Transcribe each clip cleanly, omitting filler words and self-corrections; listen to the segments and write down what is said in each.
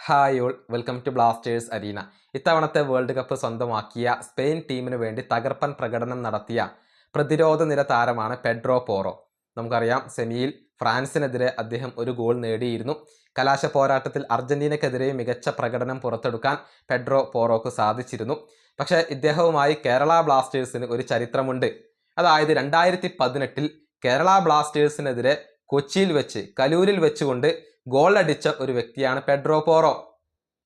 Hi all, welcome to Blasters arena. ഇത്തവണത്തെ world cup സ്വന്തമാക്കിയ Spain ടീമിന് വേണ്ടി തകർപ്പൻ പ്രകടനം നടത്തിയ പ്രതിരോധ നിര താരമാണ് പെഡ്രോ പോറോ. നമുക്കറിയാം, സെമിയിൽ ഫ്രാൻസിനെതിരെ അദ്ദേഹം ഒരു ഗോൾ നേടിയിരുന്നു. കലാശ പോരാട്ടത്തിൽ അർജന്റീനക്കെതിരെ മികച്ച പ്രകടനം പുറത്തെടുക്കാൻ പെഡ്രോ പോറോക്ക് സാധിച്ചിരുന്നു. പക്ഷേ ഇദ്ദേഹവുമായി കേരള ബ്ലാസ്റ്റേഴ്സിന് ഒരു ചരിത്രമുണ്ട്. അതായത് 2018 കേരള ബ്ലാസ്റ്റേഴ്സിനെതിരെ കൊച്ചിയിൽ വെച്ച്, കലൂരിൽ വെച്ചുകൊണ്ട് ഗോൾ അടിച്ച ഒരു വ്യക്തിയാണ് പെഡ്രോ പോറോ.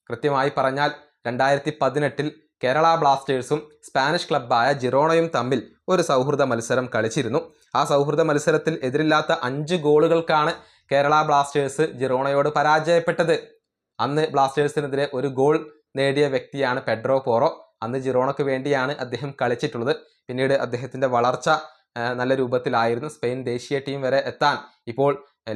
കൃത്യമായി പറഞ്ഞാൽ 2018 കേരള ബ്ലാസ്റ്റേഴ്സും സ്പാനിഷ് ക്ലബ്ബായ ജിറോണയും തമ്മിൽ ഒരു സൗഹൃദ മത്സരം കളിച്ചിരുന്നു. ആ സൗഹൃദ മത്സരത്തിൽ എതിരില്ലാത്ത 5 ഗോളുകൾക്കാണ് കേരള ബ്ലാസ്റ്റേഴ്സ് ജിറോണയോട് പരാജയപ്പെട്ടത്. അന്ന് ബ്ലാസ്റ്റേഴ്സിനെതിരെ ഒരു ഗോൾ നേടിയ വ്യക്തിയാണ് പെഡ്രോ പോറോ. അന്ന് ജിറോണയ്ക്ക് വേണ്ടിയാണ് അദ്ദേഹം കളിച്ചിട്ടുള്ളത്. പിന്നീട് അദ്ദേഹത്തിൻ്റെ വളർച്ച നല്ല രൂപത്തിലായിരുന്നു. സ്പെയിൻ ദേശീയ ടീം വരെ എത്താൻ, ഇപ്പോൾ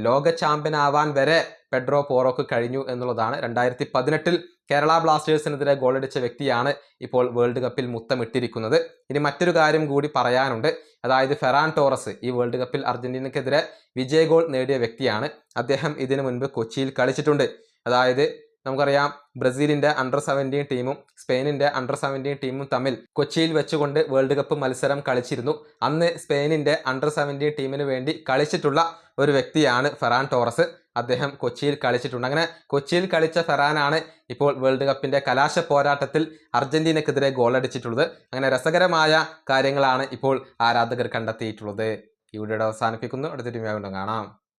ലോക ചാമ്പ്യൻ ആവാൻ വരെ പെഡ്രോ പോറോക്ക് കഴിഞ്ഞു എന്നുള്ളതാണ്. 2018 കേരള ബ്ലാസ്റ്റേഴ്സിനെതിരെ ഗോളടിച്ച വ്യക്തിയാണ് ഇപ്പോൾ വേൾഡ് കപ്പിൽ മുത്തമിട്ടിരിക്കുന്നത്. ഇനി മറ്റൊരു കാര്യം കൂടി പറയാനുണ്ട്. അതായത് ഫെറാൻ ടോറസ് ഈ വേൾഡ് കപ്പിൽ അർജന്റീനക്കെതിരെ വിജയ ഗോൾ നേടിയ വ്യക്തിയാണ്. അദ്ദേഹം ഇതിനു മുൻപ് കൊച്ചിയിൽ കളിച്ചിട്ടുണ്ട്. അതായത് നമുക്കറിയാം, ബ്രസീലിൻ്റെ അണ്ടർ-17 ടീമും സ്പെയിനിൻ്റെ അണ്ടർ-17 ടീമും തമ്മിൽ കൊച്ചിയിൽ വെച്ചുകൊണ്ട് വേൾഡ് കപ്പ് മത്സരം കളിച്ചിരുന്നു. അന്ന് സ്പെയിനിൻ്റെ അണ്ടർ-17 ടീമിന് വേണ്ടി കളിച്ചിട്ടുള്ള ഒരു വ്യക്തിയാണ് ഫെറാൻ ടോറസ്. അദ്ദേഹം കൊച്ചിയിൽ കളിച്ചിട്ടുണ്ട്. അങ്ങനെ കൊച്ചിയിൽ കളിച്ച ഫെറാനാണ് ഇപ്പോൾ വേൾഡ് കപ്പിൻ്റെ കലാശ പോരാട്ടത്തിൽ അർജന്റീനക്കെതിരെ ഗോളടിച്ചിട്ടുള്ളത്. അങ്ങനെ രസകരമായ കാര്യങ്ങളാണ് ഇപ്പോൾ ആരാധകർ കണ്ടെത്തിയിട്ടുള്ളത്. ഈ വീഡിയോ അവസാനിപ്പിക്കുന്നു. അടുത്ത ടീം കാണാം.